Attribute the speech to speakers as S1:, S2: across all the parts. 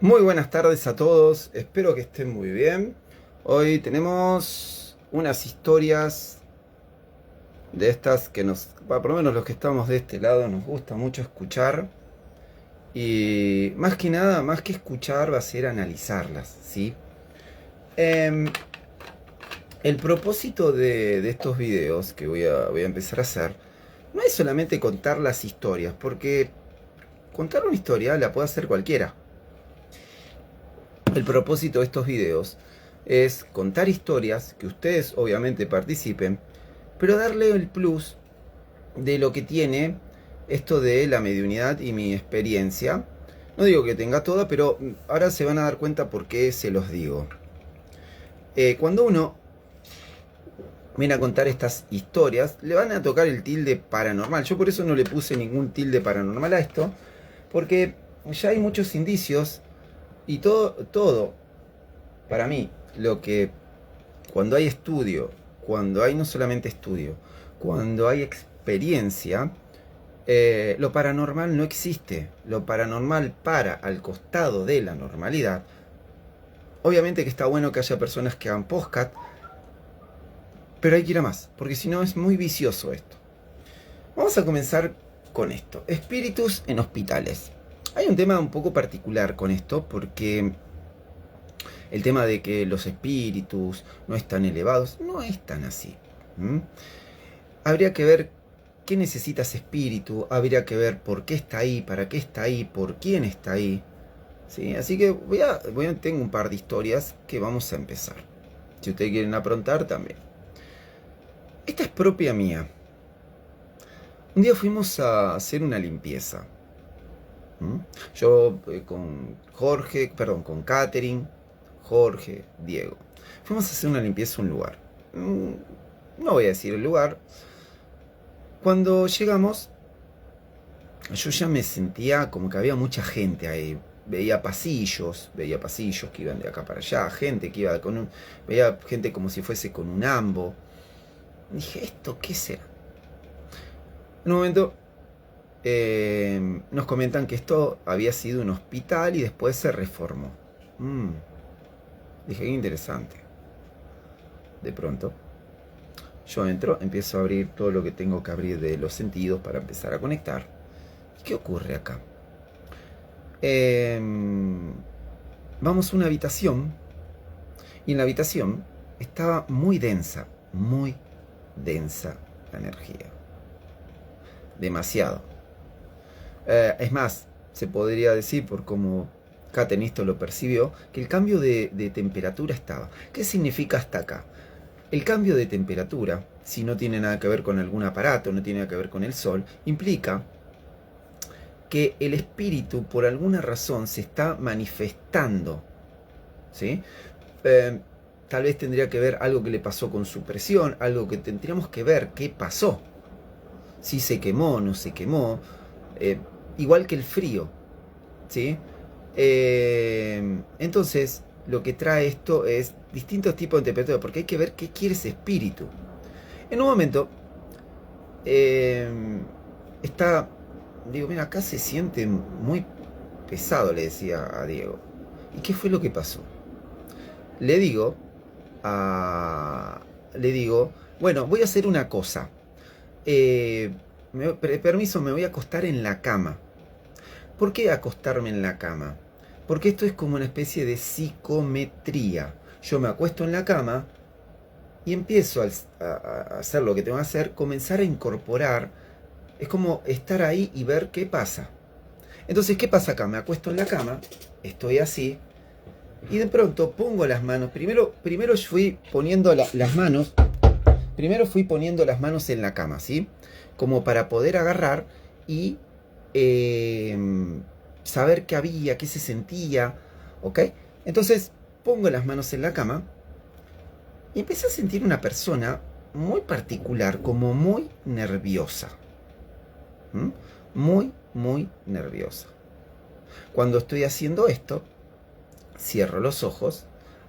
S1: Muy buenas tardes a todos, espero que estén muy bien. Hoy tenemos unas historias de estas que por lo menos los que estamos de este lado, nos gusta mucho escuchar. Y más que nada, más que escuchar, va a ser analizarlas, ¿sí? Em, el propósito de estos videos que voy a empezar a hacer no es solamente contar las historias, porque contar una historia la puede hacer cualquiera. El propósito de estos videos es contar historias, que ustedes obviamente participen, pero darle el plus de lo que tiene esto de la mediunidad y mi experiencia. No digo que tenga toda, pero ahora se van a dar cuenta por qué se los digo. Cuando uno viene a contar estas historias, le van a tocar el tilde paranormal. Yo por eso no le puse ningún tilde paranormal a esto, porque ya hay muchos indicios y todo para mí, lo que cuando hay estudio, cuando hay no solamente estudio, cuando hay experiencia, lo paranormal no existe. Lo paranormal para al costado de la normalidad. Obviamente que está bueno que haya personas que hagan podcast, pero hay que ir a más, porque si no es muy vicioso esto. Vamos a comenzar con esto. Espíritus en hospitales. Hay un tema un poco particular con esto, porque el tema de que los espíritus no están elevados, no es tan así. ¿Mm? Habría que ver qué necesita ese espíritu, habría que ver por qué está ahí, para qué está ahí, por quién está ahí. ¿Sí? Así que tengo un par de historias que vamos a empezar. Si ustedes quieren aprontar, también. Esta es propia mía. Un día fuimos a hacer una limpieza. ¿Mm? Yo con con Catherine, Jorge, Diego. Fuimos a hacer una limpieza a un lugar. No voy a decir el lugar. Cuando llegamos, yo ya me sentía como que había mucha gente ahí. Veía pasillos que iban de acá para allá, gente que iba veía gente como si fuese con un ambo. Dije, ¿esto qué será? En un momento nos comentan que esto había sido un hospital y después se reformó. Dije, qué interesante. De pronto, yo entro, empiezo a abrir todo lo que tengo que abrir de los sentidos para empezar a conectar. ¿Y qué ocurre acá? Vamos a una habitación y en la habitación estaba muy densa la energía. Demasiado. Es más, se podría decir, por cómo Katen esto lo percibió, que el cambio de temperatura estaba. ¿Qué significa hasta acá? El cambio de temperatura, si no tiene nada que ver con algún aparato, no tiene nada que ver con el sol, implica que el espíritu por alguna razón se está manifestando. ¿Sí? Tal vez tendría que ver algo que le pasó con su presión, algo que tendríamos que ver qué pasó. Si se quemó, no se quemó. Igual que el frío. ¿Sí? Entonces, lo que trae esto es distintos tipos de temperatura, porque hay que ver qué quiere ese espíritu. En un momento, está, digo, mira, acá se siente muy pesado, le decía a Diego. ¿Y qué fue lo que pasó? Le digo, le digo, bueno, voy a hacer una cosa. Permiso, me voy a acostar en la cama. ¿Por qué acostarme en la cama? Porque esto es como una especie de psicometría. Yo me acuesto en la cama y empiezo a hacer lo que tengo que hacer, comenzar a incorporar. Es como estar ahí y ver qué pasa. Entonces, ¿qué pasa acá? Me acuesto en la cama, estoy así, y de pronto pongo las manos. Primero fui poniendo las manos. Primero fui poniendo las manos en la cama, ¿sí? Como para poder agarrar y saber qué había, qué se sentía, ¿ok? Entonces pongo las manos en la cama y empecé a sentir una persona muy particular, como muy nerviosa. ¿Mm? Muy nerviosa. Cuando estoy haciendo esto, cierro los ojos,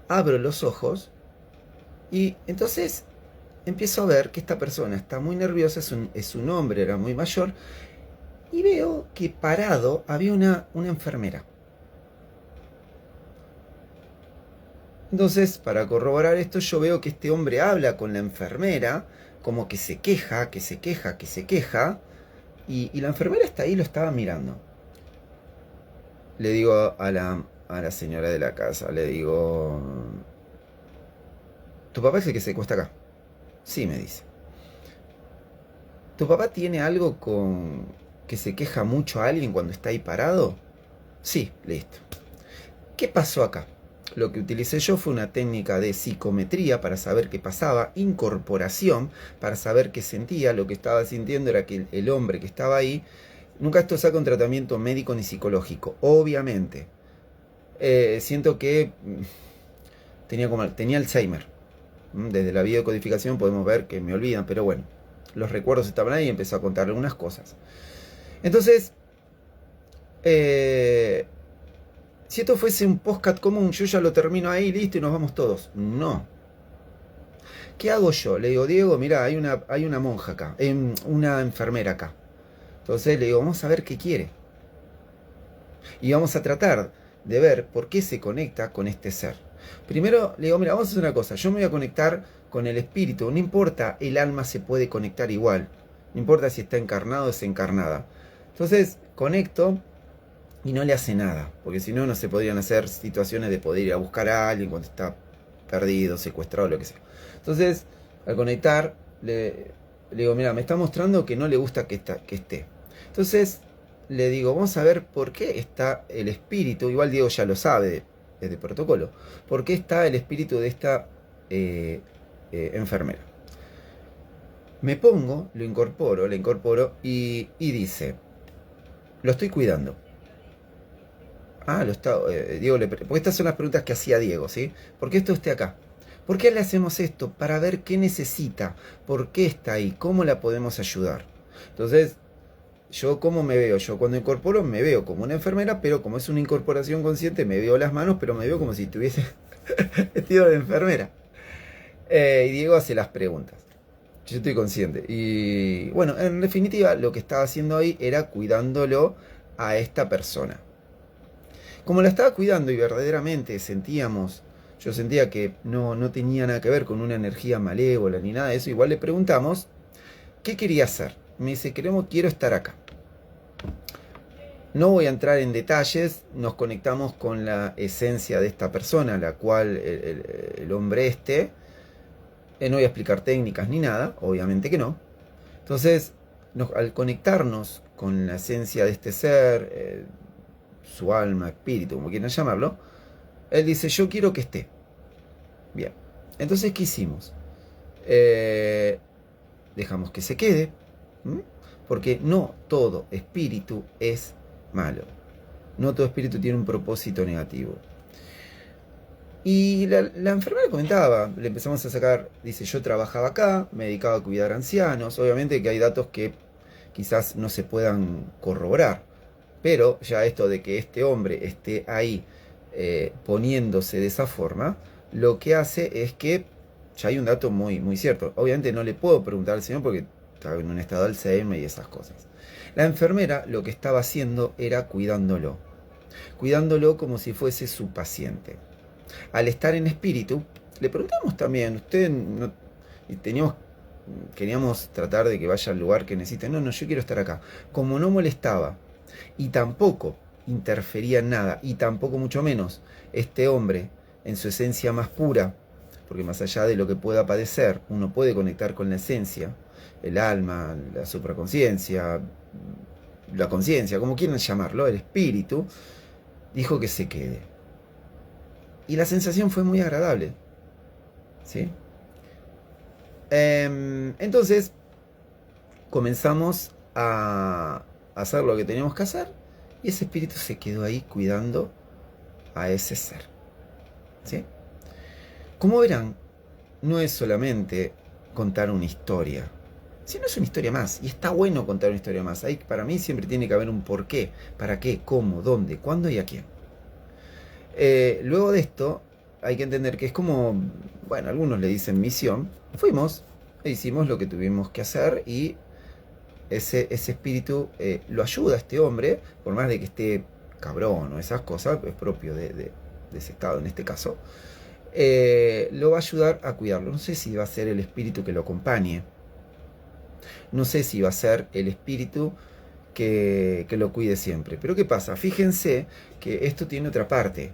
S1: abro los ojos y entonces empiezo a ver que esta persona está muy nerviosa, es un hombre, era muy mayor, y veo que parado había una enfermera. Entonces, para corroborar esto, yo veo que este hombre habla con la enfermera, como que se queja, y la enfermera está ahí, lo estaba mirando. Le digo a la señora de la casa, le digo, ¿tu papá es el que se cuesta acá? Sí, me dice. ¿Tu papá tiene algo con que se queja mucho a alguien cuando está ahí parado? Sí, listo. ¿Qué pasó acá? Lo que utilicé yo fue una técnica de psicometría para saber qué pasaba, incorporación para saber qué sentía. Lo que estaba sintiendo era que el hombre que estaba ahí, nunca esto saca un tratamiento médico ni psicológico, obviamente. Siento que tenía Alzheimer. Desde la videocodificación podemos ver que me olvidan, pero bueno, los recuerdos estaban ahí y empezó a contar algunas cosas. Entonces, si esto fuese un podcast común, yo ya lo termino ahí, listo, y nos vamos todos. No. ¿Qué hago yo? Le digo, Diego, mira, hay una monja acá, una enfermera acá. Entonces le digo, vamos a ver qué quiere. Y vamos a tratar de ver por qué se conecta con este ser. Primero le digo, mira, vamos a hacer una cosa, yo me voy a conectar con el espíritu, no importa, el alma se puede conectar igual, no importa si está encarnado o desencarnada. Entonces conecto y no le hace nada, porque si no, no se podrían hacer situaciones de poder ir a buscar a alguien cuando está perdido, secuestrado, lo que sea. Entonces, al conectar, le digo, mira, me está mostrando que no le gusta que esté. Entonces, le digo, vamos a ver por qué está el espíritu, igual Diego ya lo sabe desde protocolo, por qué está el espíritu de esta enfermera. Me pongo, le incorporo y dice, lo estoy cuidando. Ah, Diego porque estas son las preguntas que hacía Diego, ¿sí? ¿Por qué está usted acá? ¿Por qué le hacemos esto? Para ver qué necesita, por qué está ahí, cómo la podemos ayudar. Entonces, yo cómo me veo, yo cuando incorporo me veo como una enfermera, pero como es una incorporación consciente, me veo las manos, pero me veo como si estuviese vestido de enfermera. Y Diego hace las preguntas. Yo estoy consciente. Y bueno, en definitiva, lo que estaba haciendo ahí era cuidándolo a esta persona. Como la estaba cuidando y verdaderamente yo sentía que no tenía nada que ver con una energía malévola ni nada de eso, igual le preguntamos qué quería hacer. Me dice, quiero estar acá. No voy a entrar en detalles, nos conectamos con la esencia de esta persona, la cual el hombre no voy a explicar técnicas ni nada, obviamente que no. Entonces, al conectarnos con la esencia de este ser, su alma, espíritu, como quieran llamarlo, él dice, yo quiero que esté. Bien, entonces, ¿qué hicimos? Dejamos que se quede, porque no todo espíritu es malo. No todo espíritu tiene un propósito negativo. Y la enfermera comentaba, le empezamos a sacar, dice, yo trabajaba acá, me dedicaba a cuidar ancianos, obviamente que hay datos que quizás no se puedan corroborar, pero ya esto de que este hombre esté ahí poniéndose de esa forma, lo que hace es que ya hay un dato muy, muy cierto. Obviamente no le puedo preguntar al señor porque estaba en un estado de Alzheimer y esas cosas. La enfermera lo que estaba haciendo era cuidándolo como si fuese su paciente. Al estar en espíritu, le preguntamos también, usted no, y queríamos tratar de que vaya al lugar que necesite. No, yo quiero estar acá. Como no molestaba y tampoco interfería en nada, y tampoco mucho menos este hombre en su esencia más pura, porque más allá de lo que pueda padecer, uno puede conectar con la esencia, el alma, la supraconciencia, la conciencia, como quieran llamarlo, el espíritu, dijo que se quede. Y la sensación fue muy agradable, ¿sí? Entonces comenzamos a hacer lo que teníamos que hacer y ese espíritu se quedó ahí cuidando a ese ser, ¿sí? Como verán, no es solamente contar una historia, sino es una historia más, y está bueno contar una historia más. Ahí para mí siempre tiene que haber un porqué, para qué, cómo, dónde, cuándo y a quién. Luego de esto hay que entender que es como, bueno, algunos le dicen misión. Fuimos e hicimos lo que tuvimos que hacer y ese espíritu lo ayuda a este hombre, por más de que esté cabrón o esas cosas, es propio de ese estado en este caso. lo va a ayudar a cuidarlo. No sé si va a ser el espíritu que lo acompañe. No sé si va a ser el espíritu que lo cuide siempre. Pero ¿qué pasa? Fíjense que esto tiene otra parte.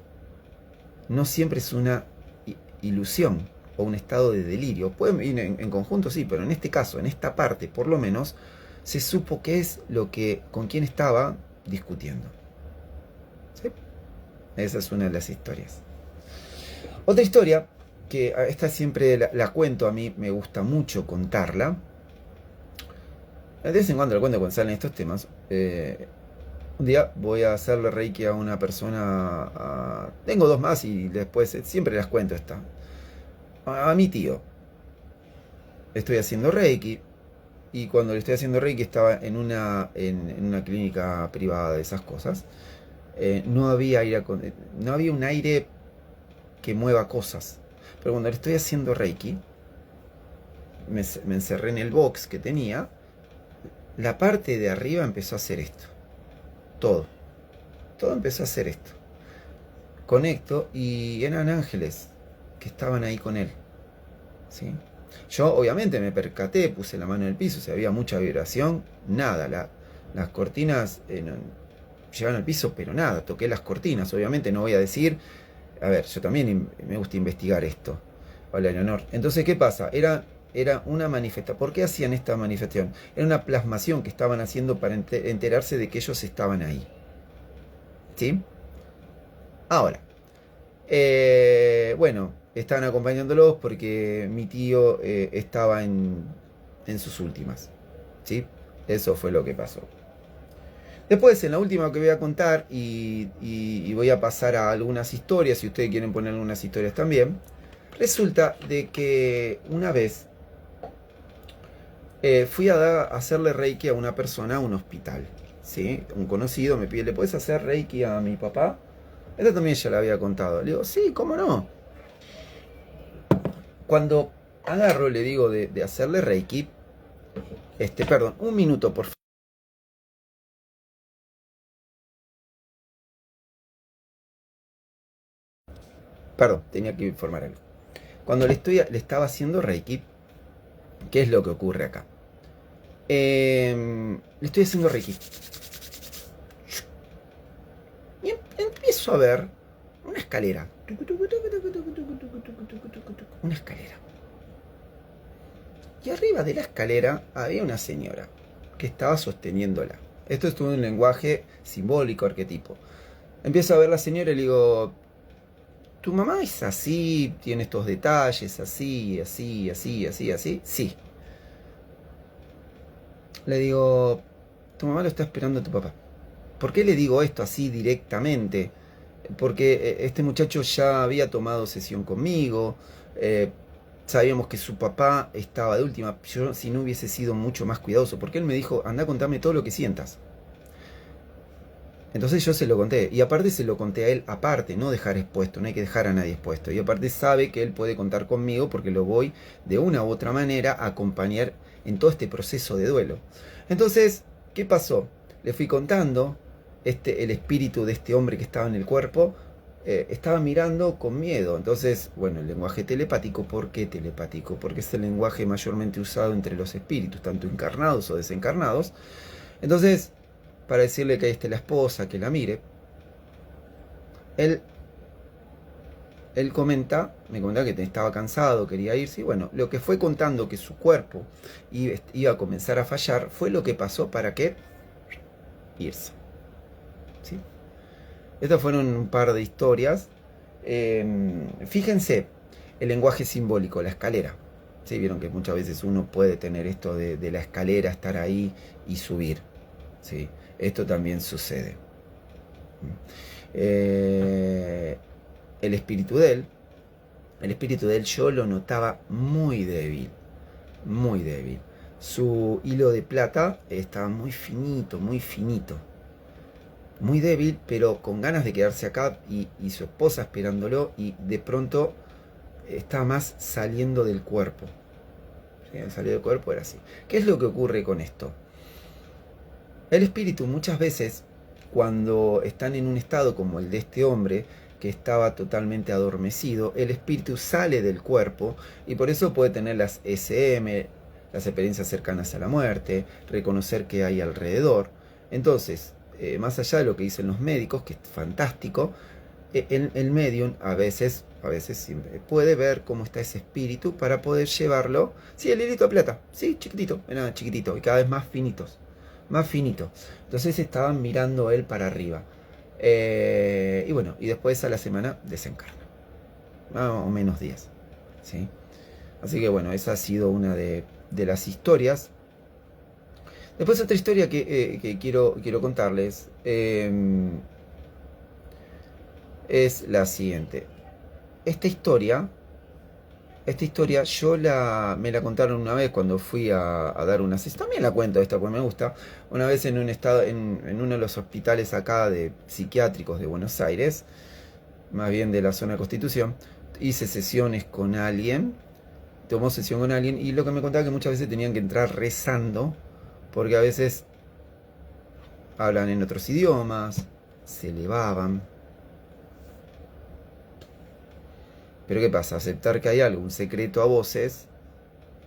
S1: No siempre es una ilusión o un estado de delirio. Pueden ir en conjunto, sí, pero en este caso, en esta parte, por lo menos, se supo qué es lo que, con quién estaba discutiendo. ¿Sí? Esa es una de las historias. Otra historia, que esta siempre la cuento, a mí me gusta mucho contarla. De vez en cuando la cuento cuando salen estos temas. Un día voy a hacerle reiki a una persona. Tengo dos más y después siempre las cuento esta. A mi tío. Estoy haciendo reiki. Y cuando le estoy haciendo reiki estaba en una clínica privada de esas cosas. No había un aire que mueva cosas. Pero cuando le estoy haciendo reiki, me encerré en el box que tenía. La parte de arriba empezó a hacer esto. Todo empezó a hacer esto. Conecto y eran ángeles que estaban ahí con él. ¿Sí? Yo obviamente me percaté, puse la mano en el piso, si había mucha vibración, nada. Las cortinas llegaron al piso, pero nada. Toqué las cortinas, obviamente no voy a decir. A ver, yo también me gusta investigar esto. Hola, Leonor. Entonces, ¿qué pasa? Era una manifestación. ¿Por qué hacían esta manifestación? Era una plasmación que estaban haciendo para enterarse de que ellos estaban ahí. ¿Sí? Ahora, bueno, estaban acompañándolos porque mi tío estaba en sus últimas. ¿Sí? Eso fue lo que pasó. Después, en la última que voy a contar, y voy a pasar a algunas historias, si ustedes quieren poner algunas historias también, resulta de que una vez fui a hacerle reiki a una persona a un hospital. ¿Sí? Un conocido me pide, ¿le puedes hacer reiki a mi papá? Esta también ya la había contado. Le digo, sí, ¿cómo no? Cuando agarro, le digo de hacerle reiki, perdón, un minuto, por favor. Perdón, tenía que informar algo. Cuando le estaba haciendo reiki, ¿qué es lo que ocurre acá? Le estoy haciendo reiki. Y empiezo a ver una escalera. Una escalera. Y arriba de la escalera había una señora que estaba sosteniéndola. Esto estuvo en un lenguaje simbólico, arquetipo. Empiezo a ver a la señora y le digo, ¿tu mamá es así? ¿Tiene estos detalles? Así, así, así, así, así. Sí. Le digo, tu mamá lo está esperando a tu papá. ¿Por qué le digo esto así directamente? Porque este muchacho ya había tomado sesión conmigo. Sabíamos que su papá estaba de última. Yo, si no hubiese sido mucho más cuidadoso, porque él me dijo, anda a contarme todo lo que sientas. Entonces yo se lo conté, y aparte se lo conté a él aparte, no dejar expuesto, no hay que dejar a nadie expuesto. Y aparte sabe que él puede contar conmigo porque lo voy de una u otra manera a acompañar en todo este proceso de duelo. Entonces, ¿qué pasó? Le fui contando, el espíritu de este hombre que estaba en el cuerpo estaba mirando con miedo. Entonces, bueno, el lenguaje telepático, ¿por qué telepático? Porque es el lenguaje mayormente usado entre los espíritus, tanto encarnados o desencarnados. Entonces, para decirle que ahí está la esposa, que la mire, él me comenta que estaba cansado, quería irse, y bueno, lo que fue contando que su cuerpo iba a comenzar a fallar, fue lo que pasó para que irse. ¿Sí? Estas fueron un par de historias. Fíjense, el lenguaje simbólico, la escalera. ¿Sí? Vieron que muchas veces uno puede tener esto de la escalera, estar ahí y subir. ¿Sí? Esto también sucede. El espíritu de él yo lo notaba muy débil, muy débil. Su hilo de plata estaba muy finito, muy débil, pero con ganas de quedarse acá, y su esposa esperándolo, y de pronto estaba más saliendo del cuerpo. ¿Sí? Salió del cuerpo, era así. ¿Qué es lo que ocurre con esto? El espíritu muchas veces, cuando están en un estado como el de este hombre, que estaba totalmente adormecido, el espíritu sale del cuerpo y por eso puede tener las SM, las experiencias cercanas a la muerte, reconocer qué hay alrededor. Entonces, más allá de lo que dicen los médicos, que es fantástico, el medium a veces siempre puede ver cómo está ese espíritu para poder llevarlo. Sí, el hilito de plata, sí, chiquitito, era chiquitito y cada vez más finitos, más finitos. Entonces estaban mirando él para arriba. Y bueno, y después a la semana desencarna, más o menos días, ¿sí? Así que bueno, esa ha sido una de las historias. Después otra historia que quiero contarles es la siguiente. Esta historia yo me la contaron una vez cuando fui a dar una sesión. También la cuento esta porque me gusta. Una vez en uno de los hospitales acá de psiquiátricos de Buenos Aires, más bien de la zona de Constitución, hice sesiones con alguien, tomó sesión con alguien y lo que me contaba que muchas veces tenían que entrar rezando porque a veces hablan en otros idiomas, se elevaban. Pero ¿qué pasa? Aceptar que hay algo, un secreto a voces,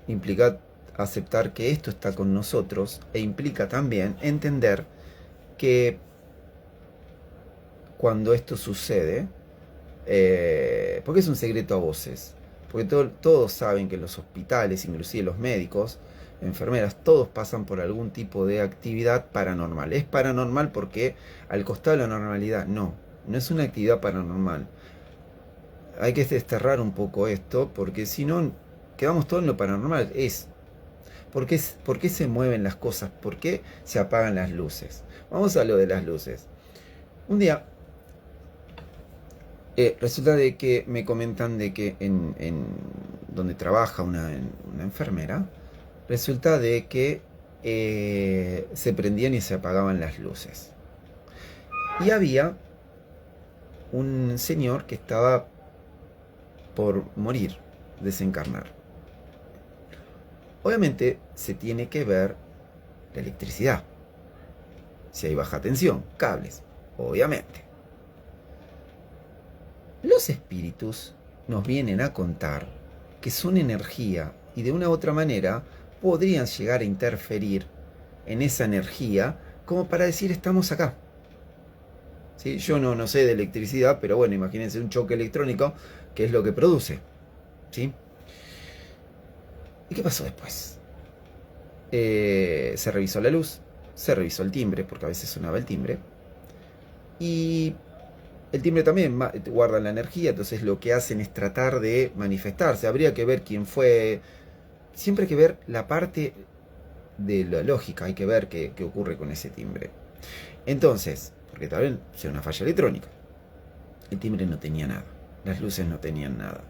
S1: implica aceptar que esto está con nosotros e implica también entender que cuando esto sucede, porque es un secreto a voces, porque todos saben que en los hospitales, inclusive los médicos, enfermeras, todos pasan por algún tipo de actividad paranormal. Es paranormal porque al costado de la normalidad, no es una actividad paranormal. Hay que desterrar un poco esto, porque si no, quedamos todos en lo paranormal. ¿Por qué se mueven las cosas? ¿Por qué se apagan las luces? Vamos a lo de las luces. Un día, resulta de que me comentan de que en donde trabaja una enfermera, resulta de que se prendían y se apagaban las luces. Y había un señor que estaba por morir, desencarnar. Obviamente se tiene que ver la electricidad, si hay baja tensión, cables, obviamente. Los espíritus nos vienen a contar que son energía y de una u otra manera podrían llegar a interferir en esa energía como para decir estamos acá. ¿Sí? Yo no sé de electricidad, pero bueno, imagínense un choque electrónico, que es lo que produce. ¿Sí? ¿Y qué pasó después? Se revisó la luz, se revisó el timbre, porque a veces sonaba el timbre, y el timbre también guarda la energía, entonces lo que hacen es tratar de manifestarse. Habría que ver quién fue. Siempre hay que ver la parte de la lógica, hay que ver qué ocurre con ese timbre. Entonces, porque también sea una falla electrónica, el timbre no tenía nada, las luces no tenían nada.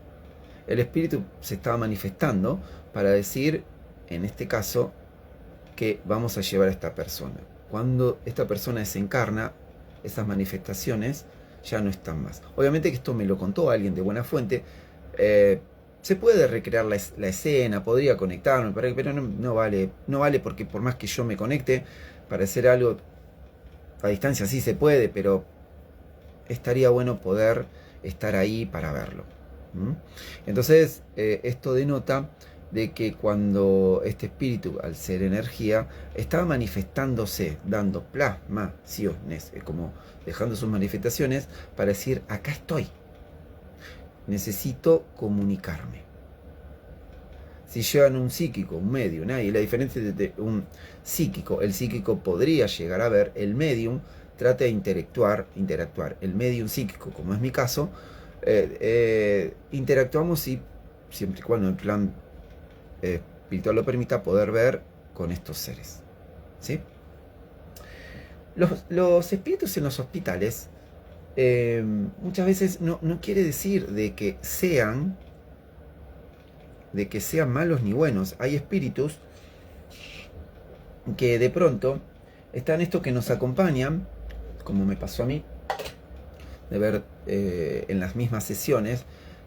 S1: El espíritu se estaba manifestando para decir, en este caso, que vamos a llevar a esta persona. Cuando esta persona desencarna, esas manifestaciones ya no están más. Obviamente que esto me lo contó alguien de buena fuente. Se puede recrear la escena, podría conectarme, pero no vale porque por más que yo me conecte para hacer algo a distancia sí se puede, pero estaría bueno poder estar ahí para verlo. Entonces esto denota de que cuando este espíritu, al ser energía, estaba manifestándose, dando plasmaciones, como dejando sus manifestaciones para decir, acá estoy, necesito comunicarme. Si llevan un psíquico, un medium, y la diferencia de un psíquico, el psíquico podría llegar a ver, el medium trata de interactuar, el medium psíquico, como es mi caso, interactuamos y siempre y cuando el plan espiritual lo permita, poder ver con estos seres. ¿Sí? Los espíritus en los hospitales muchas veces no quiere decir de que sean malos ni buenos. Hay espíritus que de pronto están estos que nos acompañan, como me pasó a mí, de ver en las mismas sesiones,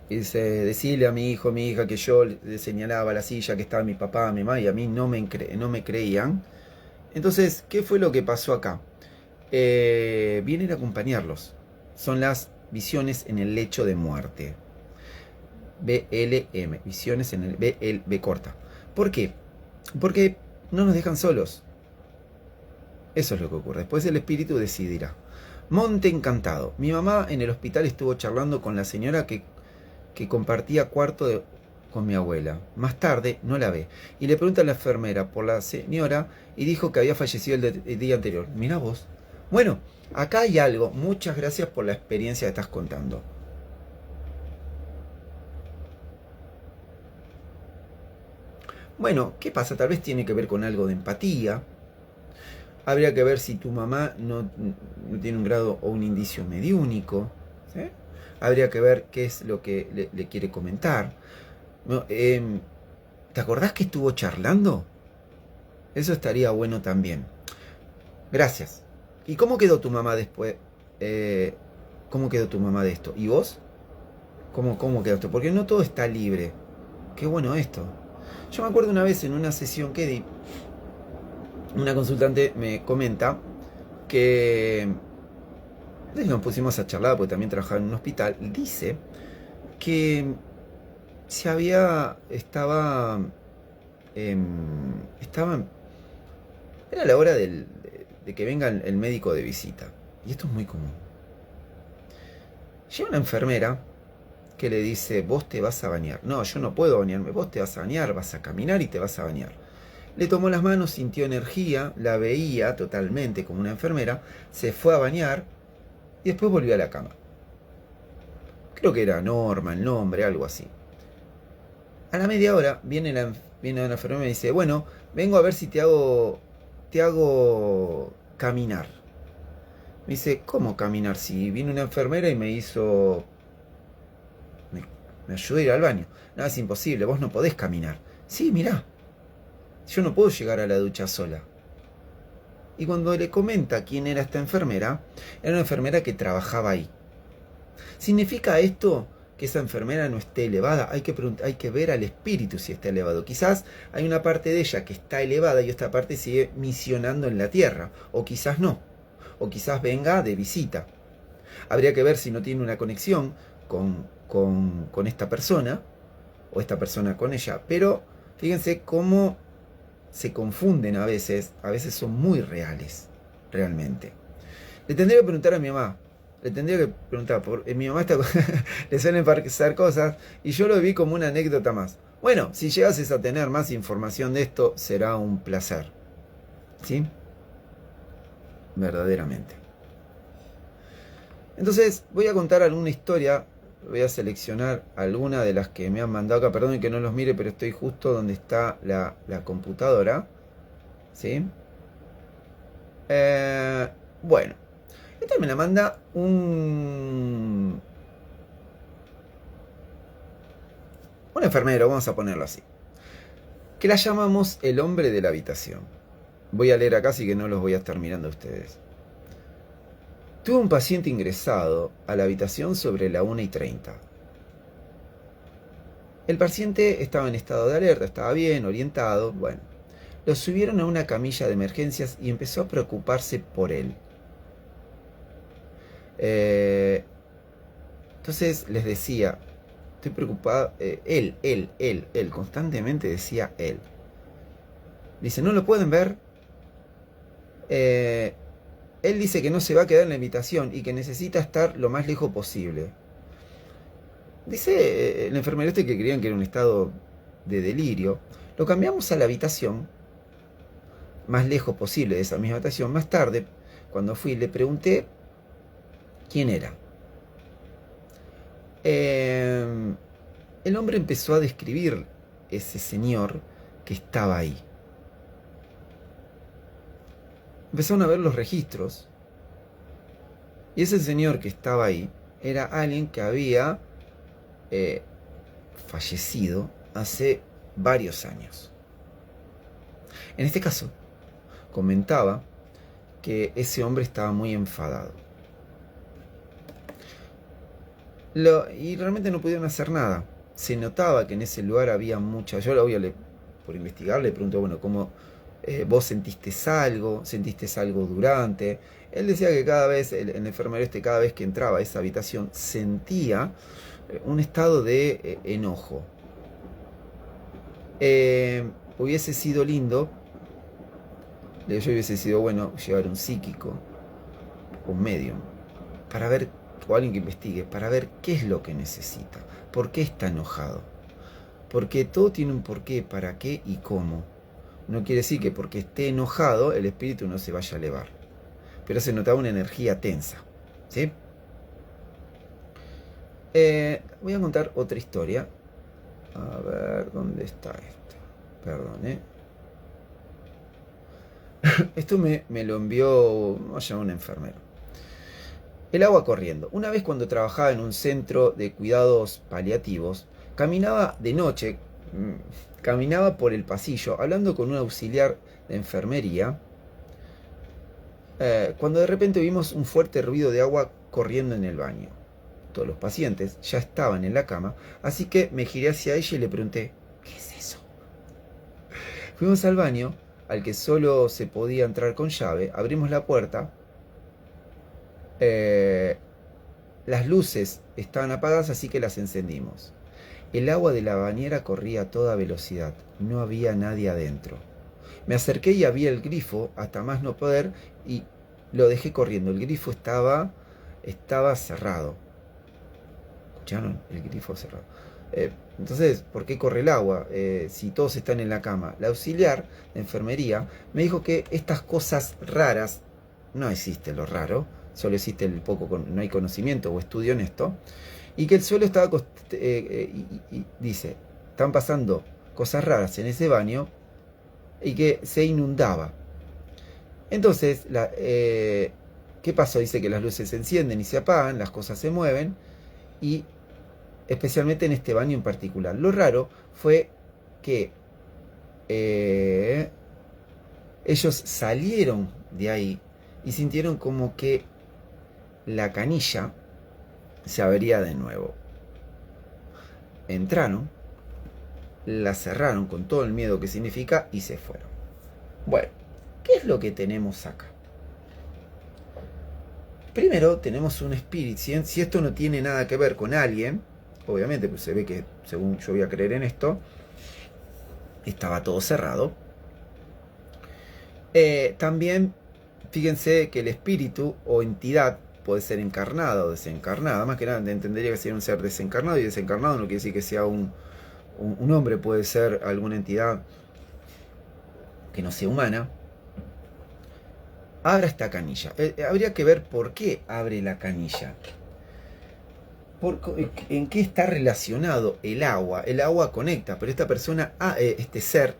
S1: y dice, decirle a mi hijo, mi hija, que yo le señalaba la silla que estaba mi papá, mi mamá, y a mí no me creían. Entonces, ¿qué fue lo que pasó acá? Vienen a acompañarlos. Son las visiones en el lecho de muerte. BLM, visiones en el B corta. ¿Por qué? Porque no nos dejan solos. Eso es lo que ocurre. Después el espíritu decidirá. Monte Encantado. Mi mamá en el hospital estuvo charlando con la señora que compartía cuarto con mi abuela. Más tarde no la ve. Y le pregunta a la enfermera por la señora y dijo que había fallecido el día anterior. Mirá vos. Bueno, acá hay algo. Muchas gracias por la experiencia que estás contando. Bueno, ¿qué pasa? Tal vez tiene que ver con algo de empatía. Habría que ver si tu mamá no tiene un grado o un indicio mediúnico. ¿Sí? Habría que ver qué es lo que le quiere comentar. No, ¿te acordás que estuvo charlando? Eso estaría bueno también. Gracias. ¿Y cómo quedó tu mamá después? ¿Cómo quedó tu mamá de esto? ¿Y vos? ¿Cómo quedó esto? Porque no todo está libre. Qué bueno esto. Yo me acuerdo una vez en una sesión que di, una consultante me comenta que nos pusimos a charlar porque también trabajaba en un hospital. Dice que estaba era la hora de que venga el médico de visita. Y esto es muy común. Llega una enfermera que le dice, vos te vas a bañar. No, yo no puedo bañarme, vos te vas a bañar, vas a caminar y te vas a bañar. Le tomó las manos, sintió energía, la veía totalmente como una enfermera, se fue a bañar y después volvió a la cama. Creo que era Norma el nombre, algo así. A la media hora viene la enfermera y dice, bueno, vengo a ver si te hago caminar. Me dice, ¿cómo caminar? Si vino una enfermera y me hizo... Me ayudó a ir al baño. No, es imposible, vos no podés caminar. Sí, mirá, yo no puedo llegar a la ducha sola. Y cuando le comenta quién era esta enfermera, era una enfermera que trabajaba ahí. ¿Significa esto que esa enfermera no esté elevada? Hay que ver al espíritu si está elevado. Quizás hay una parte de ella que está elevada y esta parte sigue misionando en la tierra. O quizás no. O quizás venga de visita. Habría que ver si no tiene una conexión con esta persona o esta persona con ella. Pero fíjense cómo se confunden a veces son muy reales, realmente. Le tendría que preguntar a mi mamá, mi mamá le suelen pasar cosas y yo lo vi como una anécdota más. Bueno, si llegases a tener más información de esto, será un placer. ¿Sí? Verdaderamente. Entonces, voy a contar alguna historia. Voy a seleccionar alguna de las que me han mandado acá. Perdón que no los mire, pero estoy justo donde está la computadora. ¿Sí? Bueno. Esta me la manda un enfermero, vamos a ponerlo así. Que la llamamos el hombre de la habitación. Voy a leer acá, así que no los voy a estar mirando a ustedes. Tuve un paciente ingresado a la habitación sobre la 1:30. El paciente estaba en estado de alerta, estaba bien, orientado. Bueno, lo subieron a una camilla de emergencias y empezó a preocuparse por él. Entonces les decía, estoy preocupado. Él, constantemente decía él. Dice, ¿no lo pueden ver? Él dice que no se va a quedar en la habitación y que necesita estar lo más lejos posible. Dice el enfermero que creían que era un estado de delirio. Lo cambiamos a la habitación más lejos posible de esa misma habitación. Más tarde, cuando fui, le pregunté quién era. El hombre empezó a describir ese señor que estaba ahí. Empezaron a ver los registros y ese señor que estaba ahí era alguien que había fallecido hace varios años. En este caso, comentaba que ese hombre estaba muy enfadado. Y realmente no pudieron hacer nada. Se notaba que en ese lugar había mucha... Yo por investigar le pregunto, bueno, ¿cómo vos sentiste algo durante. Él decía que cada vez, el enfermero cada vez que entraba a esa habitación, sentía un estado de enojo. Hubiese sido lindo, yo hubiese sido bueno llevar un psíquico, un medium, para ver, o alguien que investigue, para ver qué es lo que necesita, por qué está enojado. Porque todo tiene un porqué, para qué y cómo. No quiere decir que porque esté enojado el espíritu no se vaya a elevar. Pero se notaba una energía tensa. ¿Sí? Voy a contar otra historia. A ver, ¿dónde está esto? Perdón, Esto me lo envió un enfermero. El agua corriendo. Una vez cuando trabajaba en un centro de cuidados paliativos, caminaba de noche, caminaba por el pasillo hablando con un auxiliar de enfermería, cuando de repente vimos un fuerte ruido de agua corriendo en el baño. Todos los pacientes ya estaban en la cama, así que me giré hacia ella y le pregunté, ¿qué es eso? Fuimos al baño, al que solo se podía entrar con llave, abrimos la puerta, las luces estaban apagadas, así que las encendimos. El agua de la bañera corría a toda velocidad, no había nadie adentro. Me acerqué y había el grifo hasta más no poder y lo dejé corriendo. El grifo estaba cerrado. ¿Escucharon? El grifo cerrado. Entonces, ¿por qué corre el agua si todos están en la cama? La auxiliar de enfermería me dijo que estas cosas raras, no existe lo raro, solo existe el poco, no hay conocimiento o estudio en esto, y que el suelo estaba, dice, están pasando cosas raras en ese baño y que se inundaba. Entonces, ¿qué pasó? Dice que las luces se encienden y se apagan, las cosas se mueven, y especialmente en este baño en particular. Lo raro fue que ellos salieron de ahí y sintieron como que la canilla se abría de nuevo. Entraron, la cerraron con todo el miedo que significa y se fueron. Bueno, ¿qué es lo que tenemos acá? Primero tenemos un espíritu. Si esto no tiene nada que ver con alguien, obviamente, pues se ve que, según yo voy a creer en esto, estaba todo cerrado. También, fíjense que el espíritu o entidad puede ser encarnada o desencarnada. Más que nada, entendería que sería un ser desencarnado, y desencarnado no quiere decir que sea un hombre, puede ser alguna entidad que no sea humana. Abra esta canilla. Habría que ver por qué abre la canilla. ¿En qué está relacionado el agua? El agua conecta, pero esta persona, este ser,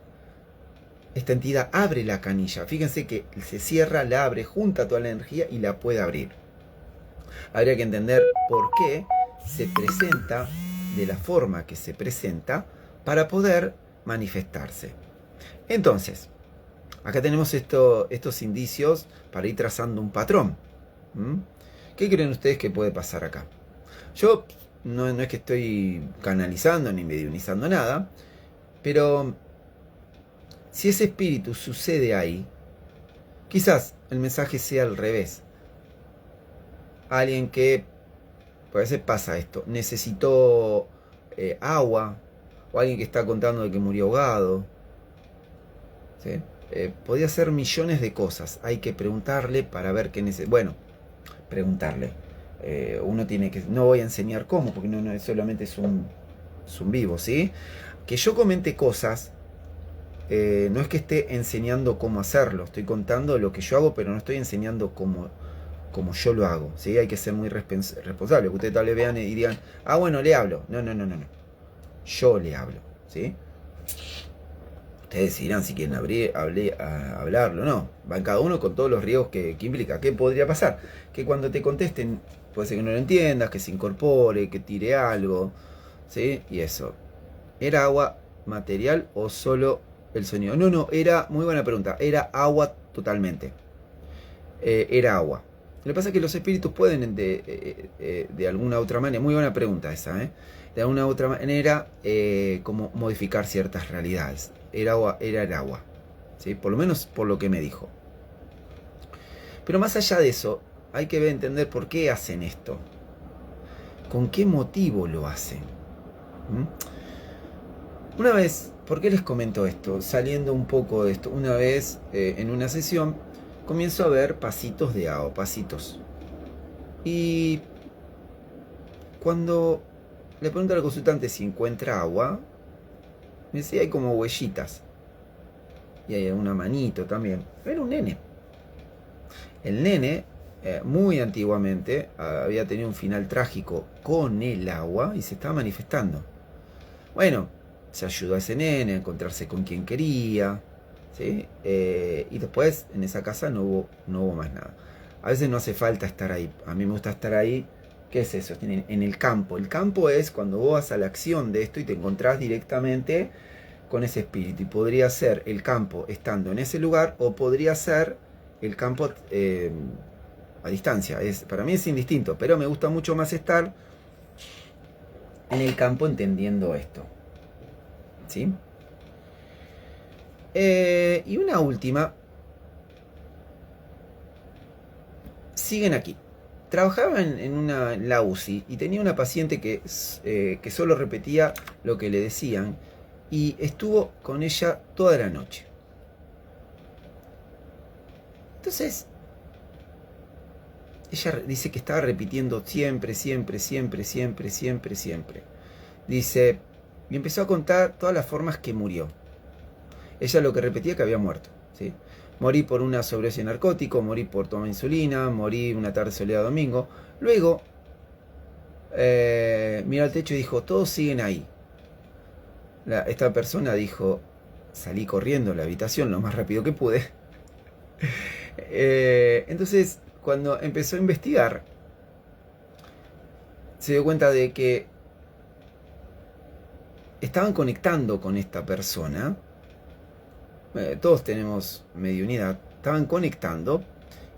S1: esta entidad abre la canilla. Fíjense que se cierra, la abre, junta toda la energía y la puede abrir. Habría que entender por qué se presenta de la forma que se presenta para poder manifestarse. Entonces, acá tenemos estos indicios para ir trazando un patrón. ¿Qué creen ustedes que puede pasar acá? Yo no es que estoy canalizando ni mediunizando nada, pero si ese espíritu sucede ahí, quizás el mensaje sea al revés. Alguien que, a veces pasa esto, necesitó agua, o alguien que está contando de que murió ahogado. ¿Sí? Podía ser millones de cosas. Hay que preguntarle para ver qué necesita. Bueno, preguntarle. Uno tiene que... No voy a enseñar cómo, porque no solamente es un vivo, ¿sí? Que yo comente cosas, no es que esté enseñando cómo hacerlo. Estoy contando lo que yo hago, pero no estoy enseñando cómo yo lo hago, ¿sí? Hay que ser muy responsable. Que ustedes tal vez vean y digan, bueno, le hablo. No. Yo le hablo, ¿sí? Ustedes decidirán si quieren hablarlo o no. Van cada uno con todos los riesgos que implica. ¿Qué podría pasar? Que cuando te contesten, puede ser que no lo entiendas, que se incorpore, que tire algo, ¿sí? Y eso. ¿Era agua material o solo el sonido? No, era, muy buena pregunta, era agua totalmente. Era agua. Lo que pasa es que los espíritus pueden de alguna otra manera, muy buena pregunta esa, de alguna otra manera como modificar ciertas realidades. Era agua, era el agua. ¿sí? Por lo menos por lo que me dijo. Pero más allá de eso, hay que entender por qué hacen esto. ¿Con qué motivo lo hacen? Una vez, ¿por qué les comento esto? Saliendo un poco de esto, una vez en una sesión comienzo a ver pasitos de agua, pasitos. Y cuando le pregunto al consultante si encuentra agua, me decía hay como huellitas. Y hay una manito también. Era un nene. El nene, muy antiguamente, había tenido un final trágico con el agua y se estaba manifestando. Bueno, se ayudó a ese nene a encontrarse con quien quería, ¿sí? Y después en esa casa no hubo más nada. A veces no hace falta estar ahí. A mí me gusta estar ahí. ¿Qué es eso? En el campo. El campo es cuando vos vas a la acción de esto y te encontrás directamente con ese espíritu. Y podría ser el campo estando en ese lugar o podría ser el campo a distancia. Para mí es indistinto, pero me gusta mucho más estar en el campo entendiendo esto. ¿Sí? Y una última. Siguen aquí. Trabajaba en la UCI y tenía una paciente que solo repetía lo que le decían y estuvo con ella toda la noche. Entonces, ella dice que estaba repitiendo siempre. Dice, y empezó a contar todas las formas que murió. Ella lo que repetía que había muerto, ¿sí? Morí por una sobredosis de narcótico, morí por tomar insulina, morí una tarde soleada domingo. Luego, miró al techo y dijo, todos siguen ahí. Esta persona dijo, salí corriendo a la habitación lo más rápido que pude. Entonces, cuando empezó a investigar, se dio cuenta de que estaban conectando con esta persona. Todos tenemos mediunidad. Estaban conectando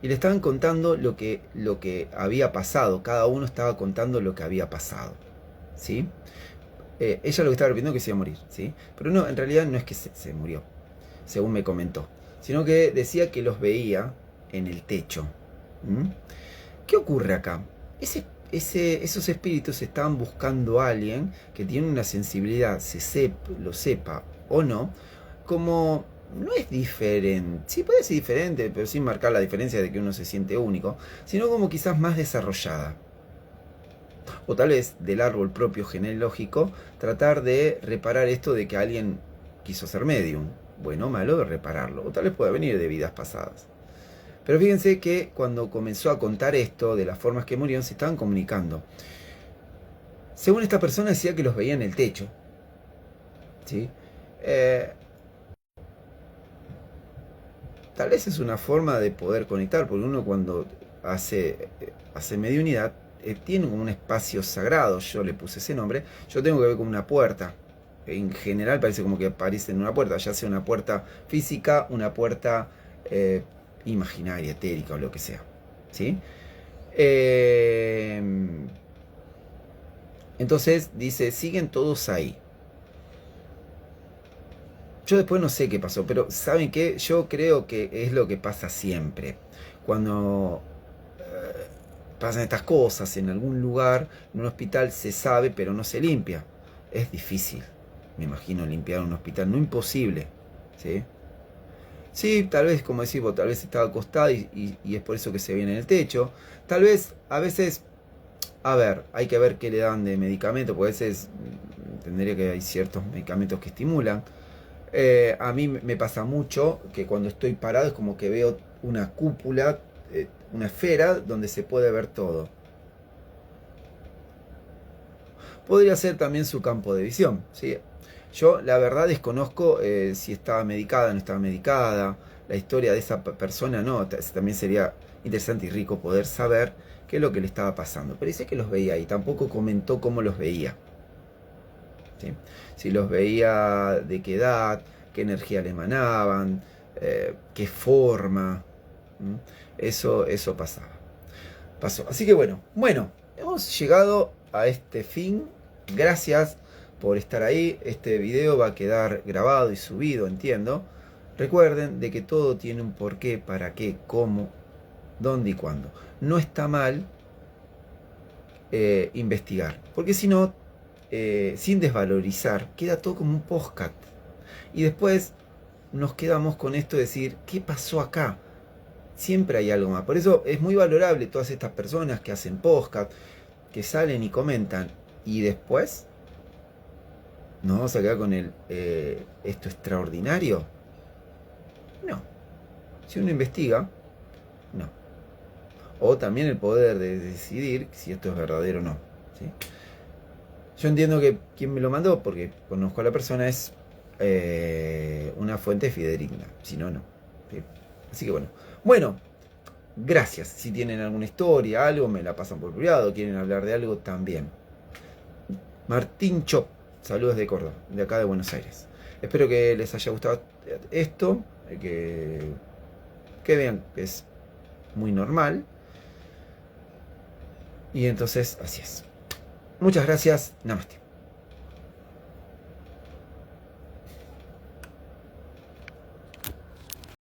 S1: y le estaban contando lo que había pasado. Cada uno estaba contando lo que había pasado, ¿sí? Ella lo que estaba repitiendo es que se iba a morir, ¿sí? Pero no, en realidad no es que se murió, según me comentó, sino que decía que los veía en el techo. ¿Qué ocurre acá? Esos espíritus estaban buscando a alguien que tiene una sensibilidad, lo sepa o no, como no es diferente, sí puede ser diferente, pero sin marcar la diferencia de que uno se siente único, sino como quizás más desarrollada. O tal vez del árbol propio genealógico, tratar de reparar esto de que alguien quiso ser medium. Bueno o malo, de repararlo. O tal vez pueda venir de vidas pasadas. Pero fíjense que cuando comenzó a contar esto de las formas que murieron, se estaban comunicando. Según esta persona decía que los veía en el techo, ¿sí? Tal vez es una forma de poder conectar, porque uno cuando hace mediunidad, tiene como un espacio sagrado, yo le puse ese nombre, yo tengo que ver como una puerta. En general parece como que aparece en una puerta, ya sea una puerta física, una puerta imaginaria, etérica o lo que sea, ¿sí? Entonces dice, siguen todos ahí. Yo después no sé qué pasó, pero ¿saben qué? Yo creo que es lo que pasa siempre. Cuando pasan estas cosas en algún lugar, en un hospital se sabe, pero no se limpia. Es difícil, me imagino, limpiar un hospital, no imposible, ¿sí? Sí, tal vez, como decís vos, tal vez estaba acostada y es por eso que se viene en el techo. Tal vez, a veces, a ver, hay que ver qué le dan de medicamento, porque a veces tendría que hay ciertos medicamentos que estimulan. A mí me pasa mucho que cuando estoy parado es como que veo una cúpula, una esfera donde se puede ver todo. Podría ser también su campo de visión, ¿sí? Yo la verdad desconozco si estaba medicada o no estaba medicada, la historia de esa persona, no, también sería interesante y rico poder saber qué es lo que le estaba pasando. Pero dice que los veía y tampoco comentó cómo los veía, ¿sí? Si los veía, de qué edad, qué energía le emanaban, qué forma. Eso pasó. Así que bueno, hemos llegado a este fin. Gracias por estar ahí. Este video va a quedar grabado y subido, entiendo. Recuerden de que todo tiene un porqué, para qué, cómo, dónde y cuándo. No está mal investigar, porque si no, sin desvalorizar, queda todo como un podcast. Y después nos quedamos con esto de decir, ¿qué pasó acá? Siempre hay algo más. Por eso es muy valorable todas estas personas que hacen podcast, que salen y comentan, y después nos vamos a quedar con esto extraordinario. No. Si uno investiga, no. O también el poder de decidir si esto es verdadero o no. ¿Sí? Yo entiendo que quien me lo mandó, porque conozco a la persona, es una fuente fidedigna. Si no, no. ¿Sí? Así que bueno. Bueno, gracias. Si tienen alguna historia, algo, me la pasan por privado. Quieren hablar de algo, también. Martín Chop. Saludos de Córdoba, de acá de Buenos Aires. Espero que les haya gustado esto. Que vean que es muy normal. Y entonces, así es. Muchas gracias. Namaste.